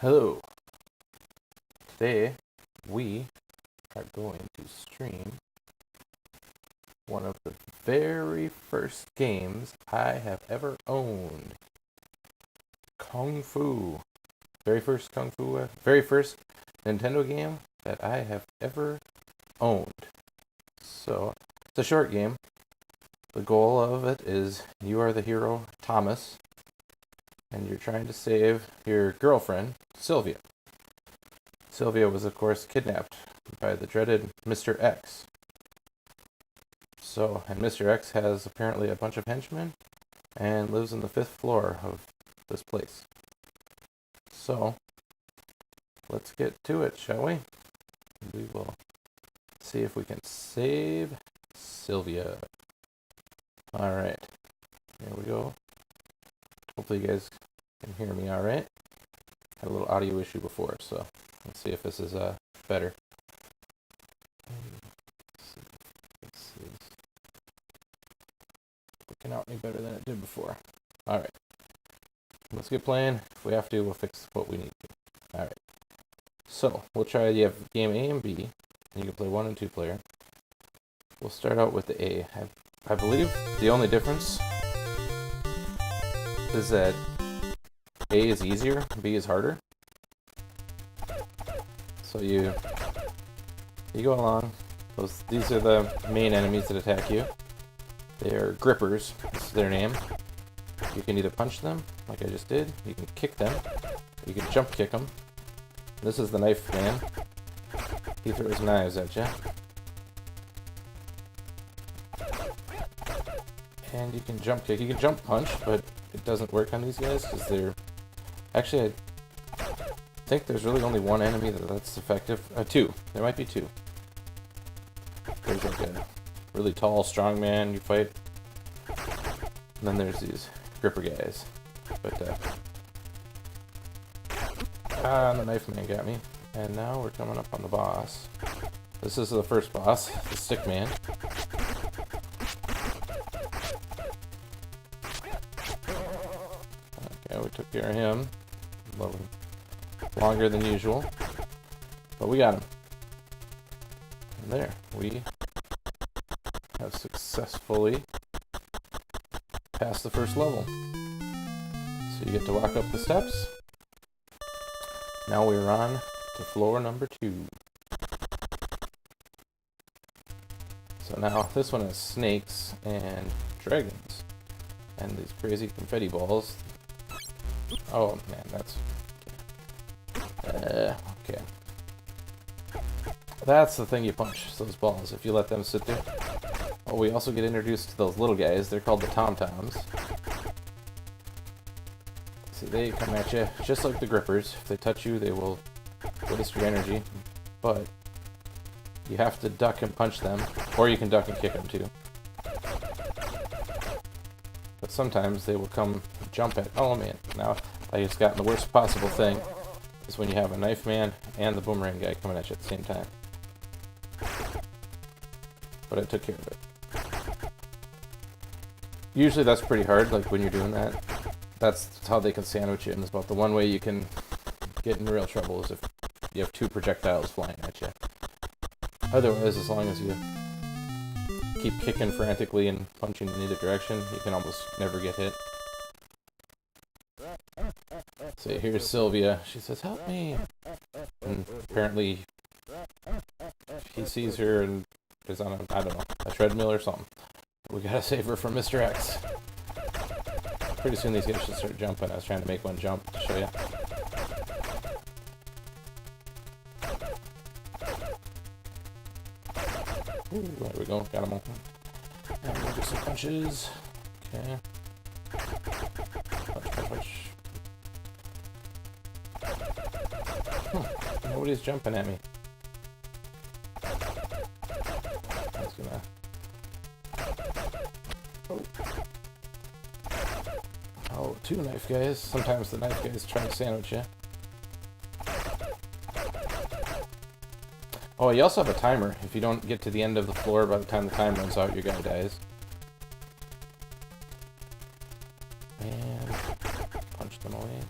Hello. Today we are going to stream one of the very first games I have ever owned. Kung Fu. Very first very first Nintendo game that I have ever owned. So, it's a short game. The goal of it is you are the hero, Thomas, and you're trying to save your girlfriend, Sylvia. Sylvia was, of course, kidnapped by the dreaded Mr. X. And Mr. X has apparently a bunch of henchmen and lives on the 5th floor of this place. So, let's get to it, shall we? We will see if we can save Sylvia. Alright, here we go. Hopefully you guys can hear me alright. Had a little audio issue before, so let's see if this is better. Let's see if this is working out any better than it did before. Alright, let's get playing. If we have to, we'll fix what we need to. Alright, so we'll try. You have game A and B, and you can play 1 and 2 player. We'll start out with the A. I believe the only difference is that A is easier, B is harder. So you go along. These are the main enemies that attack you. They are grippers. This is their name. You can either punch them, like I just did. You can kick them. You can jump kick them. This is the knife man. He throws knives at you. And you can jump kick. You can jump punch, but it doesn't work on these guys because they're... Actually, I think there's really only one enemy that's effective. Two. There might be two. There's like a really tall, strong man you fight. And then there's these gripper guys. But, the knife man got me. And now we're coming up on the boss. This is the first boss, the stick man. Okay, we took care of him. A little longer than usual. But we got him. And there, we have successfully passed the first level. So you get to walk up the steps. Now we're on to floor number 2. So now this one has snakes and dragons. And these crazy confetti balls. Oh man, that's... okay. That's the thing you punch, those balls, if you let them sit there. Oh, we also get introduced to those little guys. They're called the tom-toms. See, they come at you just like the grippers. If they touch you, they will waste your energy. But you have to duck and punch them, or you can duck and kick them too. But sometimes they will come jump at... Oh man, now I just gotten the worst possible thing. Is when you have a knife man and the boomerang guy coming at you at the same time. But I took care of it. Usually that's pretty hard, like when you're doing that. That's how they can sandwich you, and it's about the one way you can get in real trouble is if you have 2 projectiles flying at you. Otherwise, as long as you keep kicking frantically and punching in either direction, you can almost never get hit. So here's Sylvia. She says, "Help me!" And apparently he sees her and is on a, I don't know, a treadmill or something. We gotta save her from Mr. X. Pretty soon these guys should start jumping. I was trying to make one jump to show you. Ooh, there we go. Got him open. And we'll do some punches. Okay. Punch, punch, punch. Nobody's jumping at me. I was gonna... Oh, 2 knife guys. Sometimes the knife guys try to sandwich you. Oh, you also have a timer. If you don't get to the end of the floor by the time the time runs out, your guy dies. And punch them away.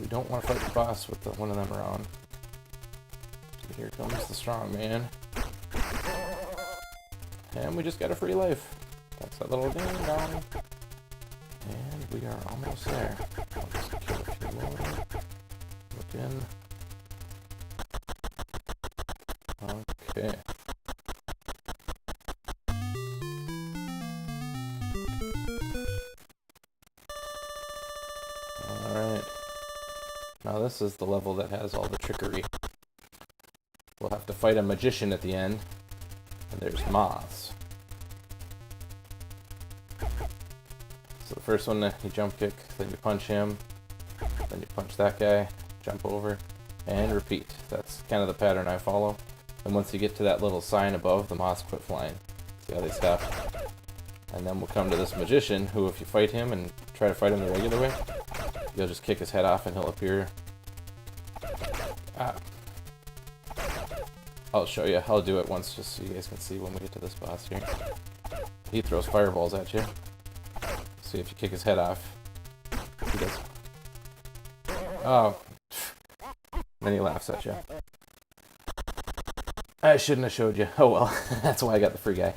we don't want to fight the boss with one of them around. So here comes the strong man. And we just got a free life. That's that little ding dong. And we are almost there. I'll just kill a few more. Look in. Okay. Alright. Now this is the level that has all the trickery. We'll have to fight a magician at the end. And there's moths. So the first one, you jump kick, then you punch him, then you punch that guy, jump over, and repeat. That's kind of the pattern I follow. And once you get to that little sign above, the moths quit flying. See how they stop? And then we'll come to this magician, who if you fight him and try to fight him the regular way, you'll just kick his head off and he'll appear. Ah. I'll show you. I'll do it once just so you guys can see when we get to this boss here. He throws fireballs at you. See if you kick his head off. He does. Oh. Then he laughs at you. I shouldn't have showed you. Oh well. That's why I got the free guy.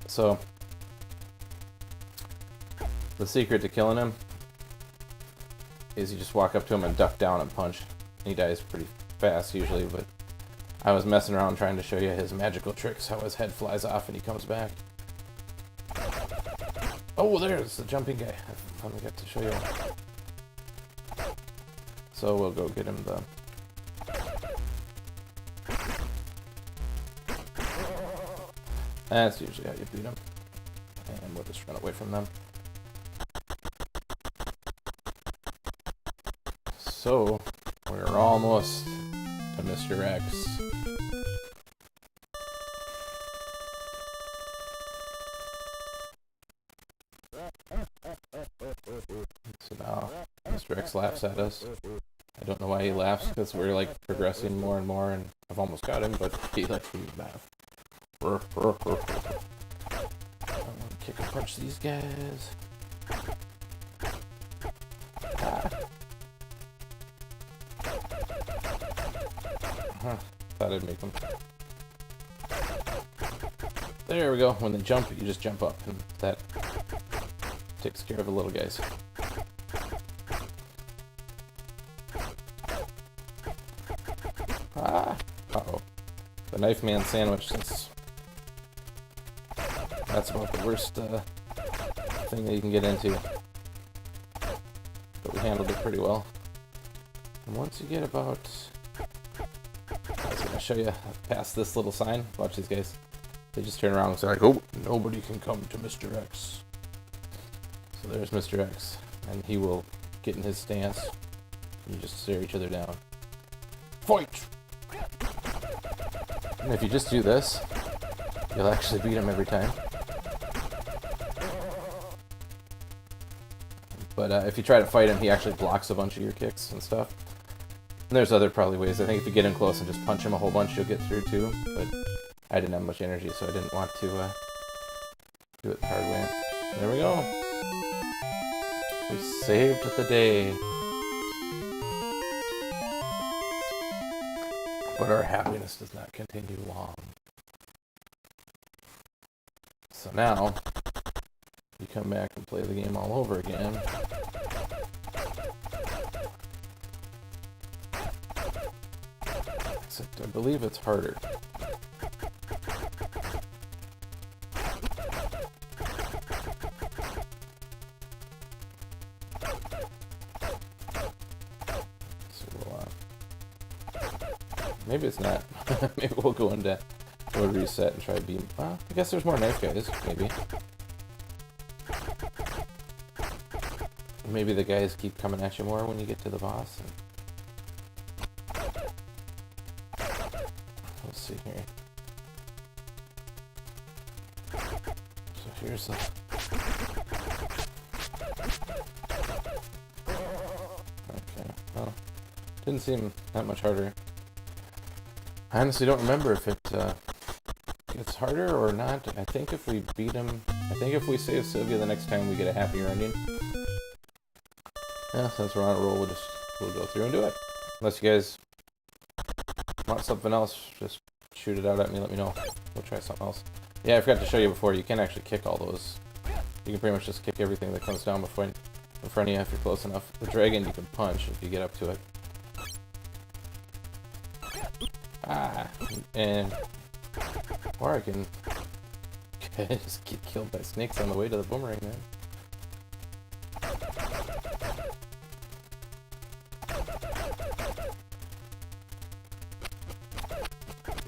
So, the secret to killing him is you just walk up to him and duck down and punch. He dies pretty fast usually, but I was messing around trying to show you his magical tricks, how his head flies off and he comes back. Oh, there's the jumping guy. I finally got to show you. So we'll go get him the... That's usually how you beat him. And we'll just run away from them. So, we're almost to Mr. X. So now, Mr. X laughs at us. I don't know why he laughs, because we're like progressing more and more, and I've almost got him, but he likes to laugh. I want to kick and punch these guys. Ah. Thought I'd make them. There we go. When they jump, you just jump up, and that takes care of the little guys. Ah! Uh-oh. The Knife Man sandwich, that's about the worst thing that you can get into. But we handled it pretty well. And once you get about... I was going to show you past this little sign. Watch these guys. They just turn around and say like, oh, nobody can come to Mr. X. So there's Mr. X. And he will get in his stance. And you just stare each other down. Fight! And if you just do this, you'll actually beat him every time. But if you try to fight him, he actually blocks a bunch of your kicks and stuff. And there's other probably ways. I think if you get in close and just punch him a whole bunch, you'll get through too. But I didn't have much energy, so I didn't want to do it the hard way. There we go. We saved the day. But our happiness does not continue long. So now, you come back and play the game all over again. Except I believe it's harder. Maybe it's not. Maybe we'll go into we'll reset and try to beat. Well, I guess there's more knife guys. Maybe. Maybe the guys keep coming at you more when you get to the boss. Let's see here. So here's the. Okay. Well, didn't seem that much harder. I honestly don't remember if it gets harder or not. I think if we beat him... I think if we save Sylvia the next time we get a happier ending. Yeah, since we're on a roll, we'll just we'll go through and do it. Unless you guys want something else, just shoot it out at me, let me know. We'll try something else. Yeah, I forgot to show you before, you can actually kick all those. You can pretty much just kick everything that comes down in front of you if you're close enough. The dragon you can punch if you get up to it. And... Or I can just get killed by snakes on the way to the boomerang, man.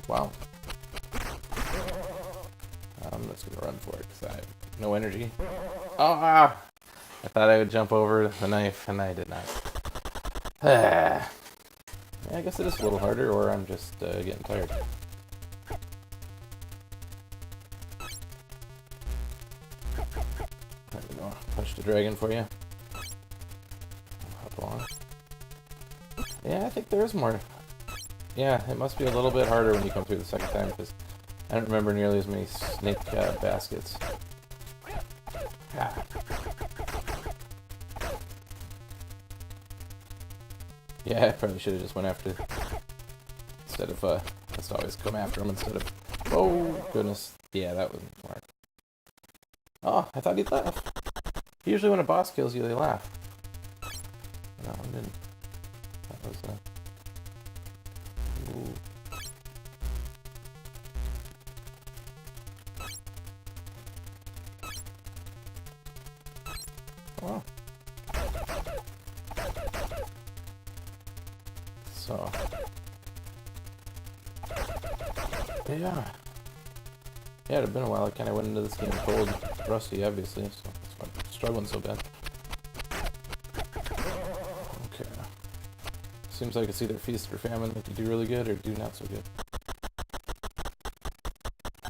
Wow. I'm just gonna run for it because I have no energy. Ah! I thought I would jump over the knife, and I did not. Yeah, I guess it is a little harder, or I'm just getting tired. Let me know. Punch the dragon for you. Hop along. Yeah, I think there is more. Yeah, it must be a little bit harder when you come through the second time, because I don't remember nearly as many snake baskets. Ah. Yeah, I probably should have just went after, instead of, let's always come after him instead of, oh, goodness. Yeah, that was smart. Oh, I thought he'd laugh. Usually when a boss kills you, they laugh. No, I didn't. That was, ooh. Oh. So. Yeah. Yeah, it had been a while. I kind of went into this game cold, rusty, obviously, so that's why I'm struggling so bad. Okay. Seems like it's either feast or famine. Like you do really good or do not so good.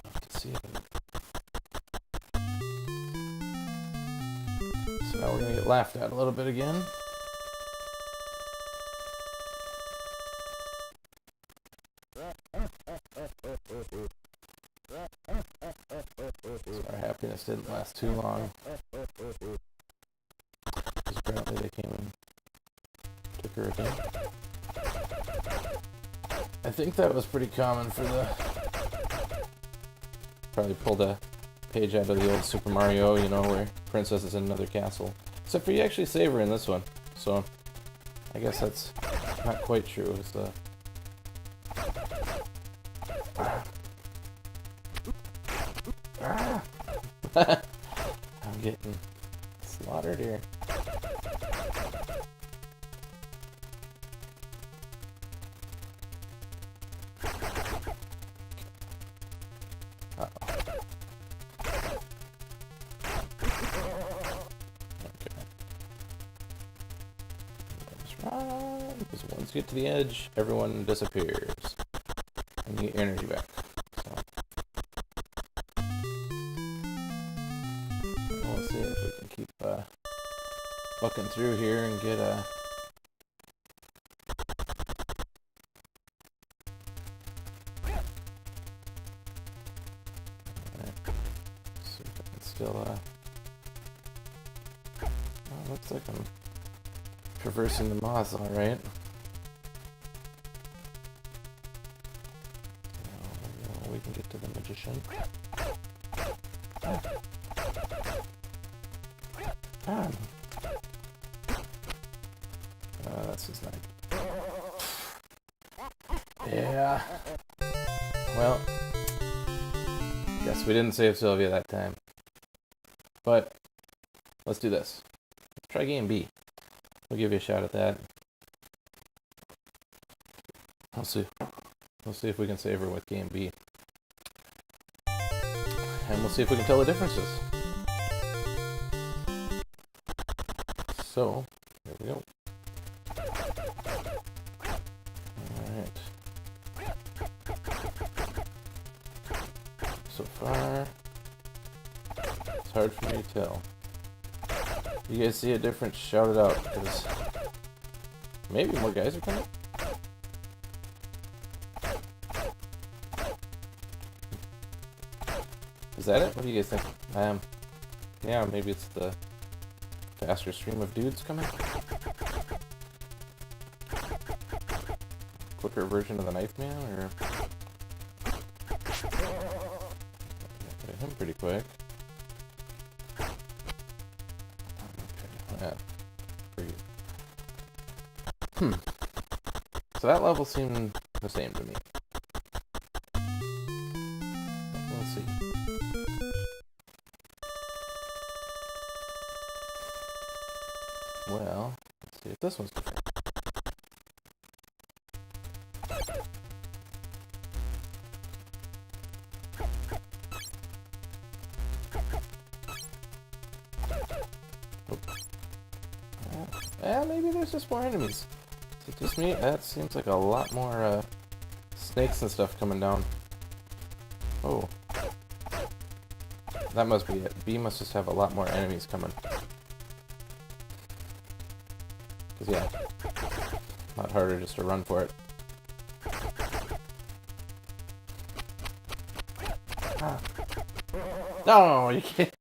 Let's see. So now we're gonna get laughed at a little bit again. So our happiness didn't last too long. Because apparently they came and took her again. I think that was pretty common for the... Probably pulled a page out of the old Super Mario, you know, where Princess is in another castle. Except for you actually save her in this one. So, I guess that's not quite true. It's the... I'm getting slaughtered here. Uh-oh. Okay. Let's run, because once you get to the edge, everyone disappears. And you get your energy back. See if we can keep bucking through here and get a... See if I can still oh, looks like I'm traversing the moss alright. So, we can get to the magician. That's his knife. Yeah. Well, guess we didn't save Sylvia that time. But let's do this. Let's try game B. We'll give you a shot at that. We'll see. We'll see if we can save her with game B. And we'll see if we can tell the differences. So, there we go. Alright. So far, it's hard for me to tell. If you guys see a difference, shout it out, because maybe more guys are coming. Is that it? What do you guys think? Yeah, maybe it's the faster stream of dudes coming. quicker version of the knife man, or hit him pretty quick. Okay. Yeah. So that level seemed the same to me. Let's see. Well, let's see if this one's different. Maybe there's just more enemies. Is it just me? That seems like a lot more snakes and stuff coming down. Oh. That must be it. B must just have a lot more enemies coming. Because, yeah, a lot harder just to run for it. Ah. No, you can't.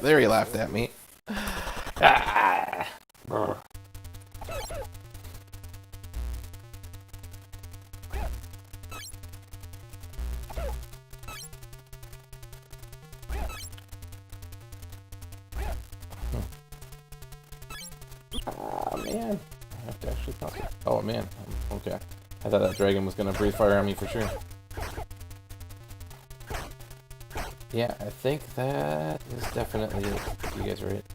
There he laughed at me. Ah. Oh man, I have to actually pause it. Oh man, okay. I thought that dragon was gonna breathe fire on me for sure. Yeah, I think that is definitely it. You guys are right.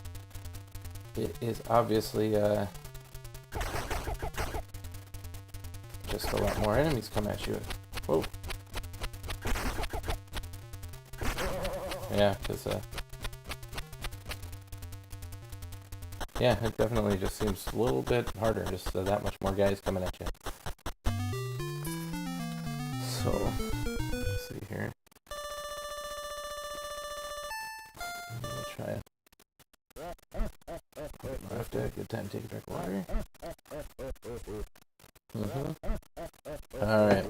It is obviously just a lot more enemies come at you. Whoa. Yeah, because yeah, it definitely just seems a little bit harder, just that much more guys coming at you. So, let's see here. We'll try it. I have to have a good time to take a drink of water. Alright.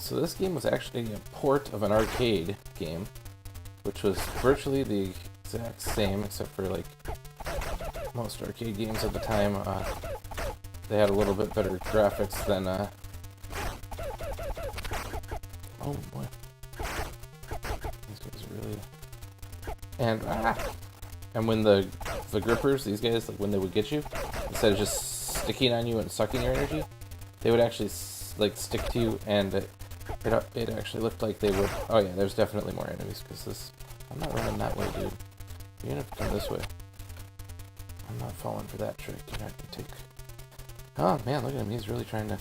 So this game was actually a port of an arcade game, which was virtually the exact same, except for like most arcade games at the time. They had a little bit better graphics than oh boy, these guys are really and when the grippers, these guys, like when they would get you, instead of just sticking on you and sucking your energy, they would actually like stick to you, and it actually looked like they would. Oh yeah, there's definitely more enemies because this. I'm not running that way, dude. You're gonna have to come this way. I'm not falling for that trick. You're not gonna take. Oh man, look at him. He's really trying to.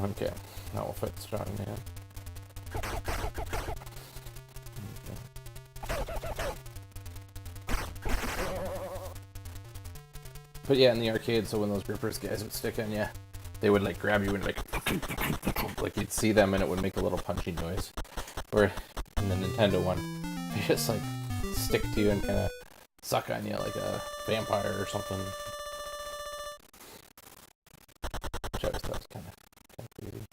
Okay, now we'll fight the strong man. But yeah, in the arcade, so when those grippers guys would stick on you, they would like grab you and like you'd see them and it would make a little punchy noise. Or in the Nintendo one, they just like stick to you and kind of suck on you like a vampire or something. Which I always thought was kind of crazy.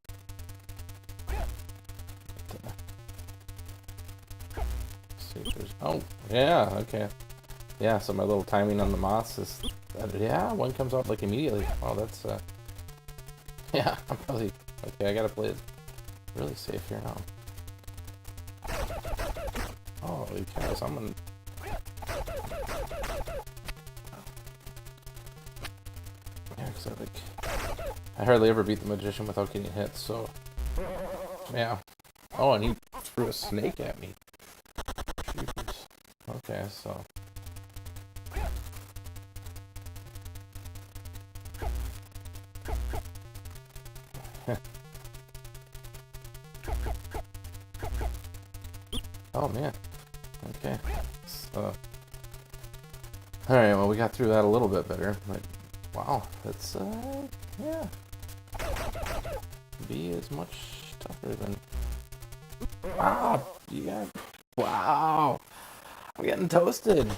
See if there's, oh yeah, okay, yeah. So my little timing on the moths is. Yeah, one comes out like immediately. Wow, that's yeah, I'm probably okay. I gotta play it really safe here now. Oh, you can't summon. Yeah, because I hardly ever beat the magician without getting hit. So yeah. Oh, and he threw a snake at me. Jeepers. Okay, so. Oh man. Okay. So. Alright, well we got through that a little bit better. But wow, that's yeah. B is much tougher than. Ah, yeah. Wow. I'm getting toasted.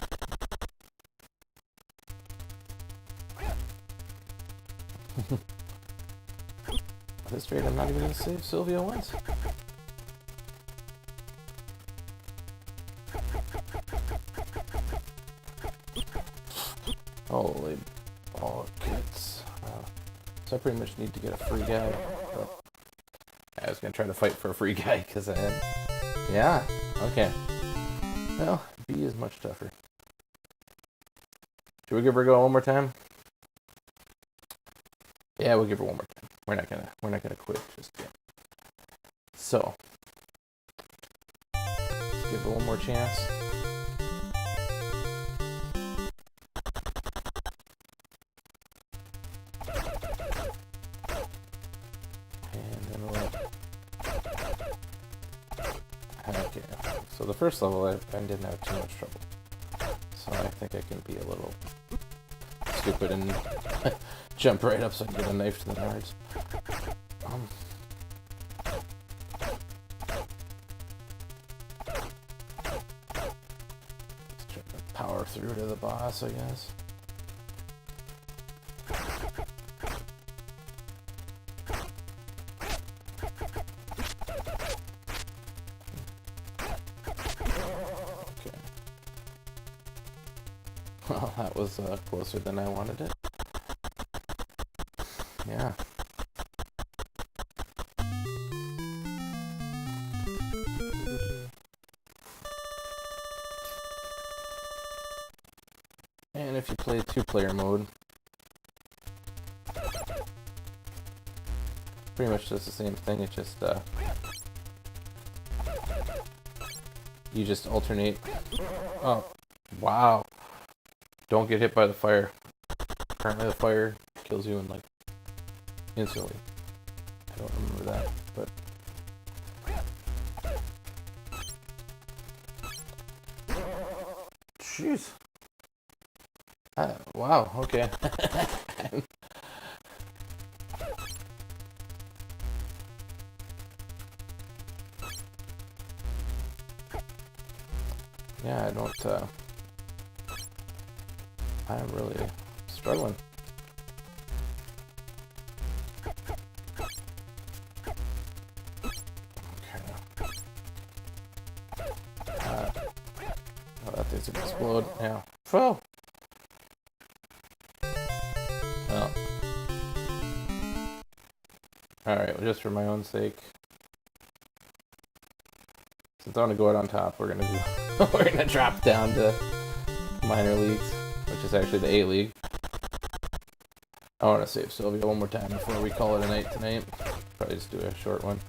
This trade, I'm not even gonna save Sylvia once. so I pretty much need to get a free guy. But I was gonna try to fight for a free guy because I had... Yeah, okay. Well, B is much tougher. Should we give her a go one more time? Yeah, we'll give her one more time. We're not gonna quit just yet. So let's give her one more chance. And then we'll... Okay. So the first level I didn't have too much trouble. So I think I can be a little stupid and jump right up so I can get a knife to the nards. Let's try to power through to the boss, I guess. Okay. Well, that was closer than I wanted it. Yeah. And if you play two-player mode, pretty much does the same thing. It just you just alternate. Oh, wow! Don't get hit by the fire. Apparently, the fire kills you in like instantly. I don't remember that, but jeez. Wow, okay. Yeah, I don't, I'm really struggling. Oh, that thing's gonna explode. Yeah. Oh! Well. Alright, well, just for my own sake. Since I want to go out on top, we're gonna do we're gonna drop down to minor leagues, which is actually the A League. I want to save Sylvia one more time before we call it a night tonight. Probably just do a short one.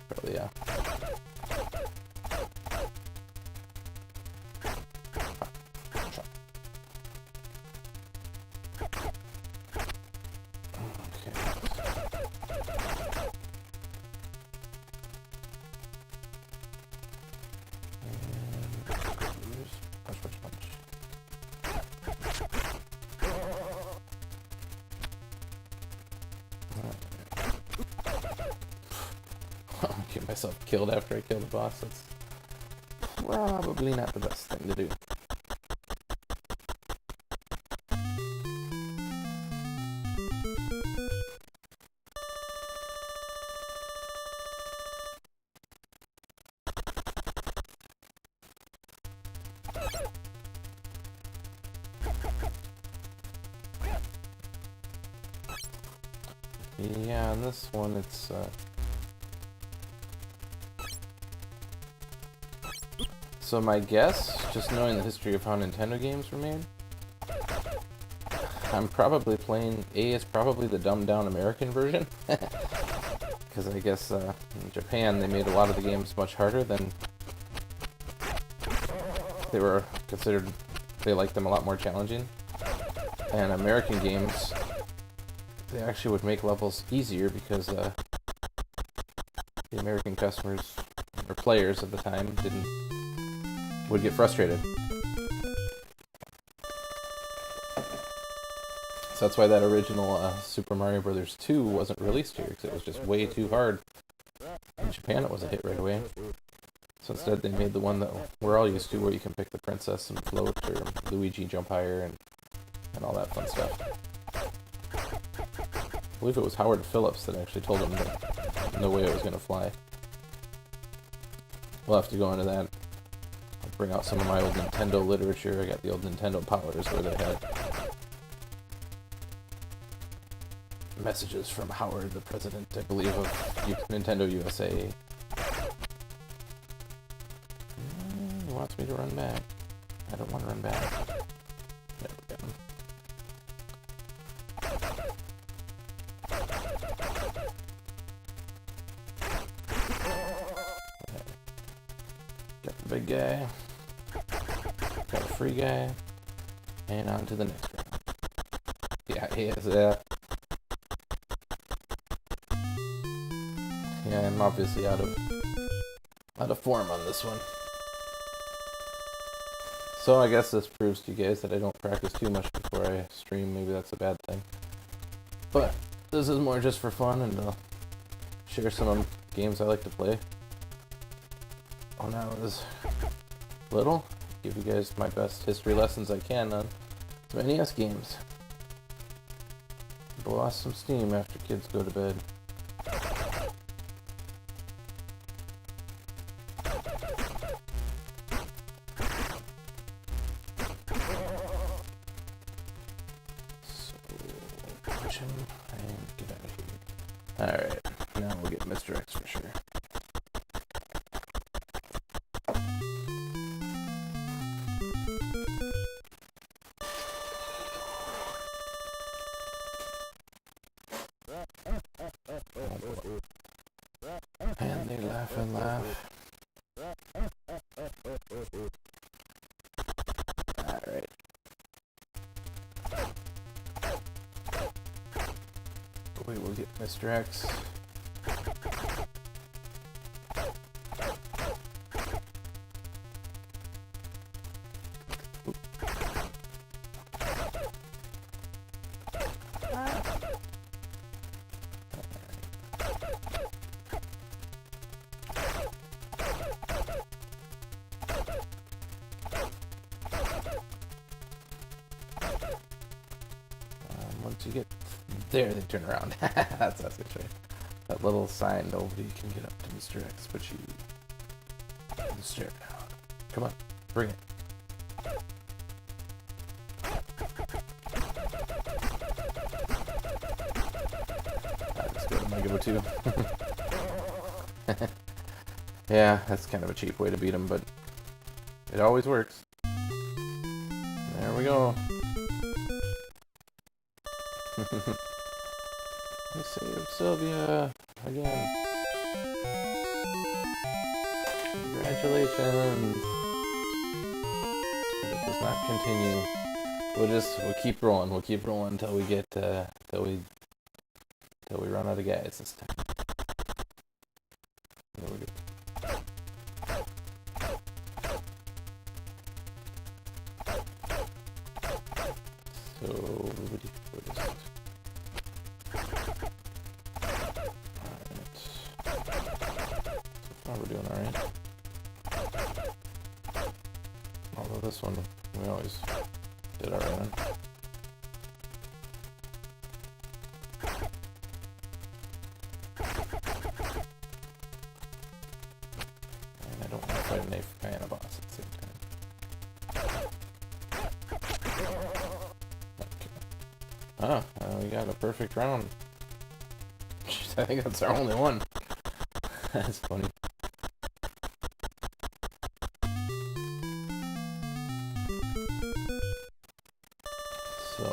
Probably, yeah. Get myself killed after I kill the boss. That's probably not the best thing to do. Yeah, on this one it's so my guess, just knowing the history of how Nintendo games were made, I'm probably playing A is probably the dumbed down American version. Because I guess in Japan they made a lot of the games much harder than they were considered. They liked them a lot more challenging. And American games, they actually would make levels easier because the American customers or players at the time would get frustrated. So that's why that original Super Mario Bros. 2 wasn't released here, because it was just way too hard. In Japan it was a hit right away. So instead they made the one that we're all used to, where you can pick the princess and float, or Luigi jump higher, and all that fun stuff. I believe it was Howard Phillips that actually told him that no way it was going to fly. We'll have to go into that. I'll bring out some of my old Nintendo literature. I got the old Nintendo powers where they had messages from Howard, the president, I believe, of Nintendo USA. He wants me to run back. I don't want to run back. There we go. Got the big guy. Got a free guy. And on to the next round. Yeah, he is, yeah, I'm obviously out of form on this one. So I guess this proves to you guys that I don't practice too much before I stream. Maybe that's a bad thing. But this is more just for fun, and I'll share some games I like to play. When I was little, give you guys my best history lessons I can on some NES games. Blow off some steam after kids go to bed. And get out of here. Alright, now we'll get Mr. X for sure. And they laugh and laugh. Alright. We will get Mr. X. Once you get there, they turn around. That's good. That little sign, nobody can get up to Mr. X, but you can stare down. Come on, bring it. Let's go to Mega 2. Yeah, that's kind of a cheap way to beat him, but it always works. There we go. We saved Sylvia again. Congratulations. But it does not continue. We'll keep rolling. We'll keep rolling until we get till we run out of guys this time. There we go. So what is it? We're doing alright. Although this one, we always did alright on. And I don't want to fight an guy and a boss at the same time. Okay. We got a perfect round. Jeez, I think that's our only one. That's funny. So,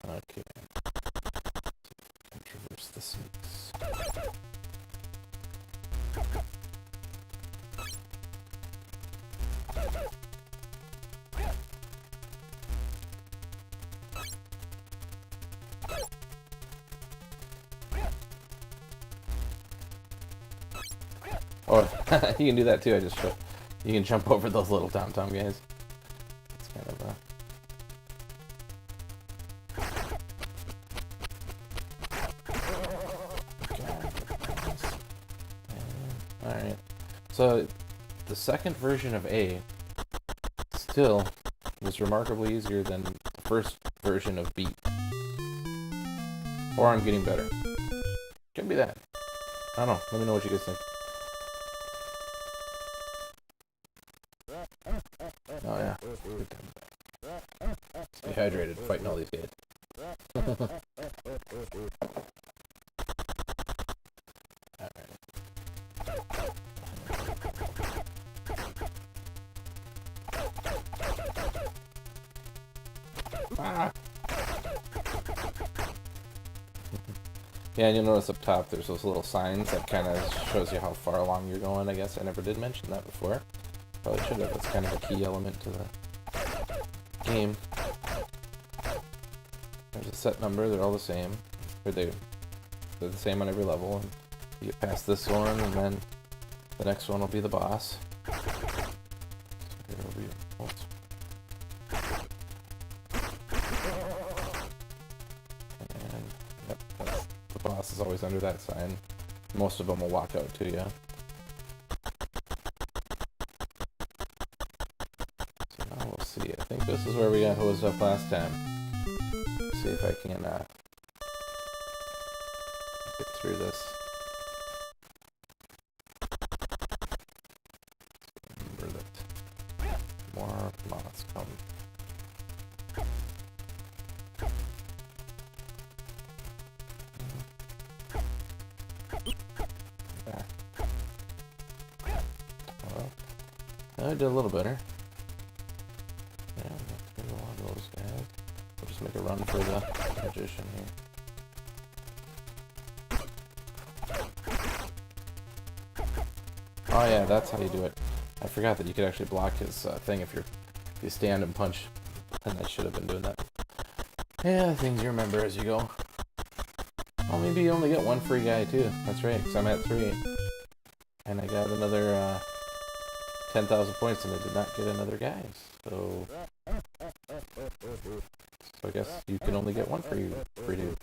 okay. Traverse the snakes. Oh, you can do that too. You can jump over those little tom-tom guys. It's kind of Alright. So, the second version of A still was remarkably easier than the first version of B. Or I'm getting better. Could be that. I don't know. Let me know what you guys think. Oh yeah. Dehydrated, fighting all these guys. Ah. Yeah, and you'll notice up top there's those little signs that kind of shows you how far along you're going. I guess I never did mention that before. Probably should have. It's kind of a key element to the game. There's a set number. They're all the same. They're the same on every level. And you get past this one, and then the next one will be the boss. So here will be. And yep, the boss is always under that sign. Most of them will walk out to you. So now we'll see. I think this is where we got hosed up last time. See if I can get through this. Remember that more moths come. Back. Well, I did a little better. Yeah, let's get a lot of those guys. We'll just make a run for the magician here. Oh yeah, that's how you do it. I forgot that you could actually block his thing if you stand and punch. And I should have been doing that. Yeah, things you remember as you go. Oh, maybe you only get one free guy too. That's right, because I'm at 3. And I got another 10,000 points and I did not get another guy. So I guess you can only get one free dude.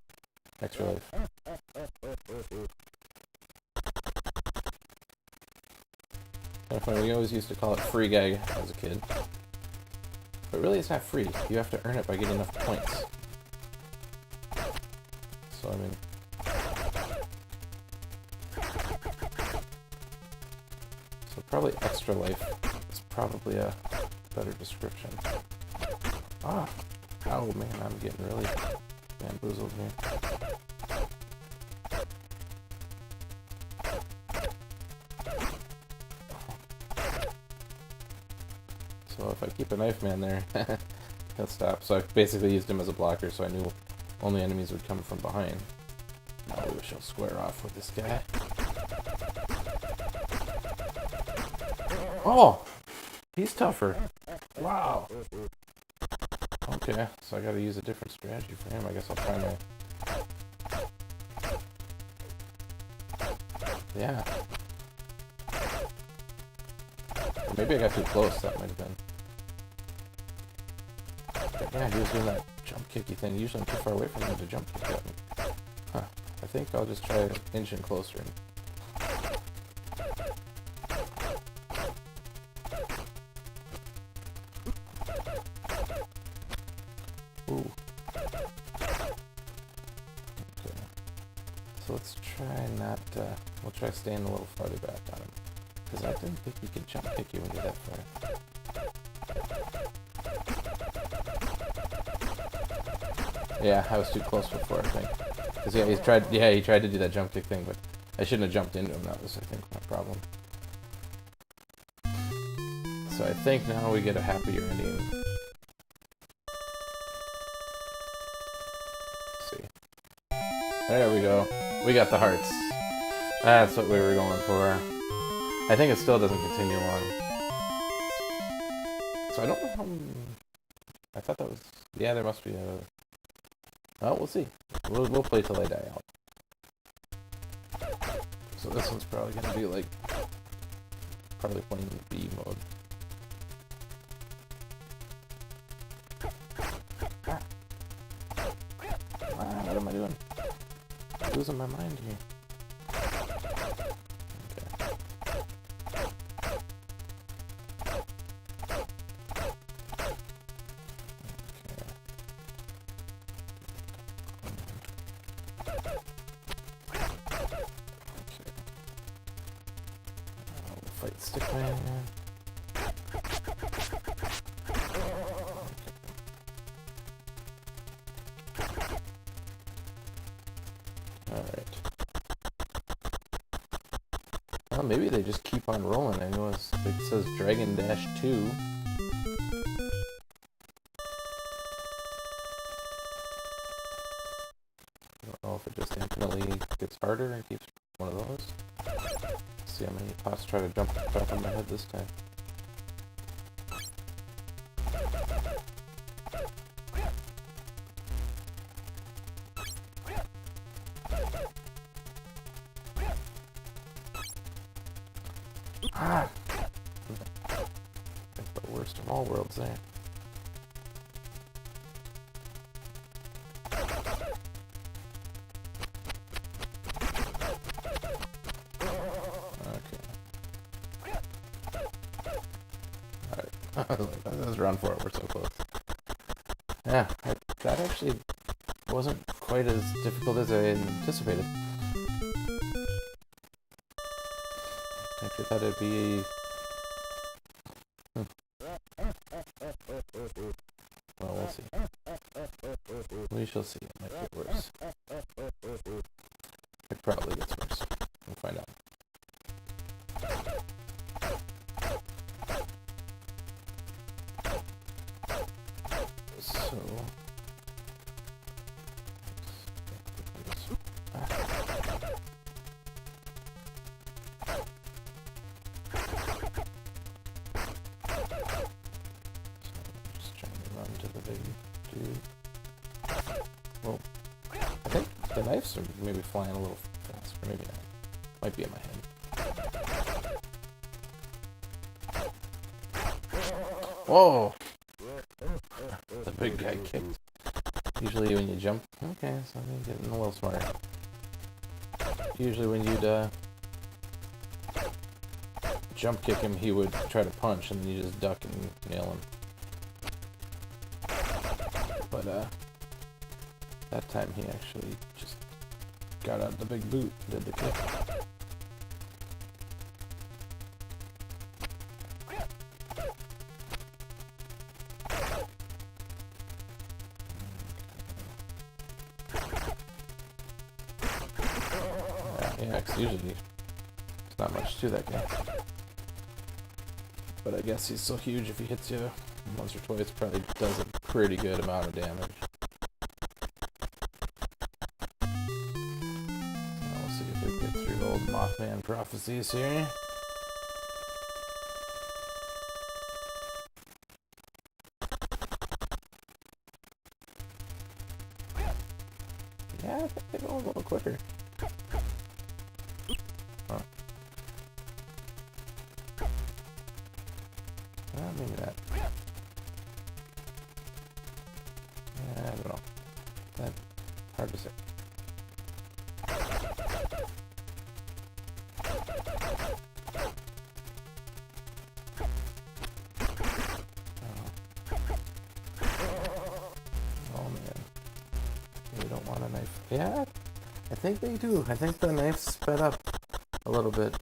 Extra life. Kind of funny, we always used to call it free guy as a kid. But really it's not free. You have to earn it by getting enough points. So I mean... So probably extra life is probably a better description. Ah! Oh man, I'm getting really bamboozled here. So if I keep a knife man there, he'll stop. So I basically used him as a blocker, so I knew only enemies would come from behind. Now we shall square off with this guy. Oh! He's tougher. Wow! Okay, so I gotta use a different strategy for him. I guess I'll try my... Yeah. Or maybe I got too close, that might have been. But yeah, he was doing that jump kicky thing. Usually I'm too far away from him to jump kick at me. Huh. I think I'll just try inching closer. Ooh. Okay. So let's try not, we'll try staying a little farther back on him. Because I didn't think you could jump kick you when you're that far. Yeah, I was too close before, I think. Because yeah, he tried to do that jump kick thing, but I shouldn't have jumped into him. That was, I think, my problem. So I think now we get a happier ending. Let's see. There we go. We got the hearts. That's what we were going for. I think it still doesn't continue on. So I don't know how... I thought that was... Yeah, there must be a... Well, we'll see. We'll play till I die out. So this one's probably gonna be like... Probably playing in B mode. What am I doing? I'm losing my mind here. Fight Stickman. Alright. Well, maybe they just keep on rolling. I know it says Dragon Dash 2. I don't know if it just infinitely gets harder and keeps one of those. Let's see how many pots try to jump on my head this time. Ah! Like the worst of all worlds there. That was round 4, we're so close. Yeah, that actually wasn't quite as difficult as I anticipated. I actually thought it'd be... Well, we'll see. We shall see. It might get worse. It probably gets worse. We'll find out. So... Just trying to run to the big dude. Well, I think the knives are maybe flying a little faster. Maybe not. Might be in my head. Whoa! The big guy kicked. Usually when you jump... Okay, so I'm getting a little smarter. Usually when you'd jump kick him, he would try to punch, and then you just duck and nail him. But that time he actually just got out the big boot and did the kick. Yeah, 'cause usually there's not much to that guy. But I guess he's so huge, if he hits you once or twice, probably does a pretty good amount of damage. We'll see if we can get through old Mothman prophecies here. Yeah, I think they go a little quicker. Huh. Maybe not. I don't know. That's hard to say. Oh man. We don't want a knife. Yeah, I think they do. I think the knife sped up a little bit.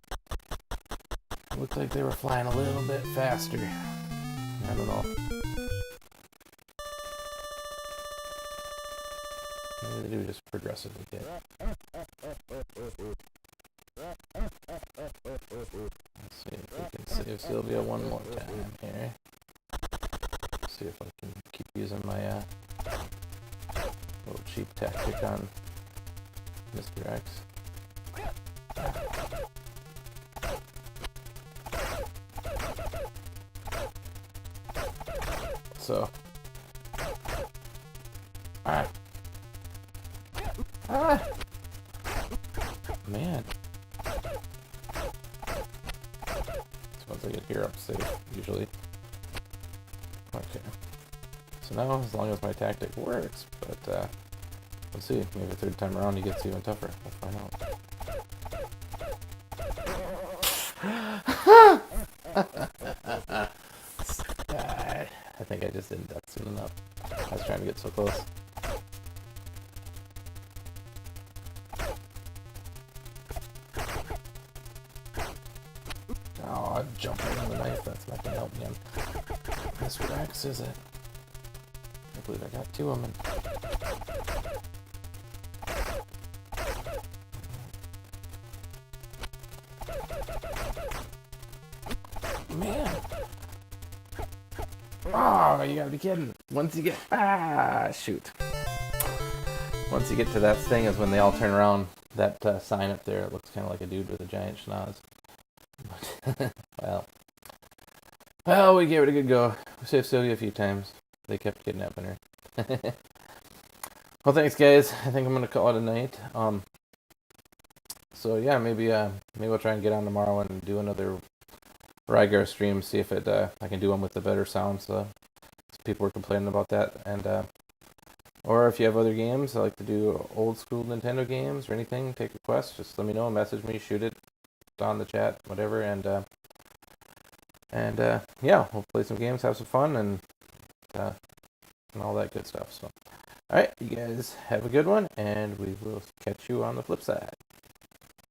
Looked like they were flying a little bit faster. I don't know. Maybe they do just progressively get. Let's see if we can save Sylvia one more time here. See if I can keep using my little cheap tactic on Mr. X. So, man. So once I get here, I'm safe, usually. Okay. So now, as long as my tactic works, but, we'll see. Maybe third time around he gets even tougher. We'll find out. I think I just didn't duck soon enough. I was trying to get so close. Oh, I'm jumping on the knife. That's not gonna help me. This Rex, is it? I believe I got 2 of them. man. Oh, you gotta be kidding. Once you get... shoot. Once you get to that thing is when they all turn around. That sign up there, it looks kind of like a dude with a giant schnoz. Well, we gave it a good go. We saved Sylvia a few times. They kept kidnapping her. Well, thanks, guys. I think I'm gonna call it a night. So yeah, maybe we'll try and get on tomorrow and do another Rygar stream. See if I can do one with the better sound. So people were complaining about that, and or if you have other games, I like to do old school Nintendo games or anything. Take requests. Just let me know. Message me. Shoot it on the chat. Whatever. And yeah, we'll play some games, have some fun, and all that good stuff. So, all right, you guys have a good one, and we will catch you on the flip side.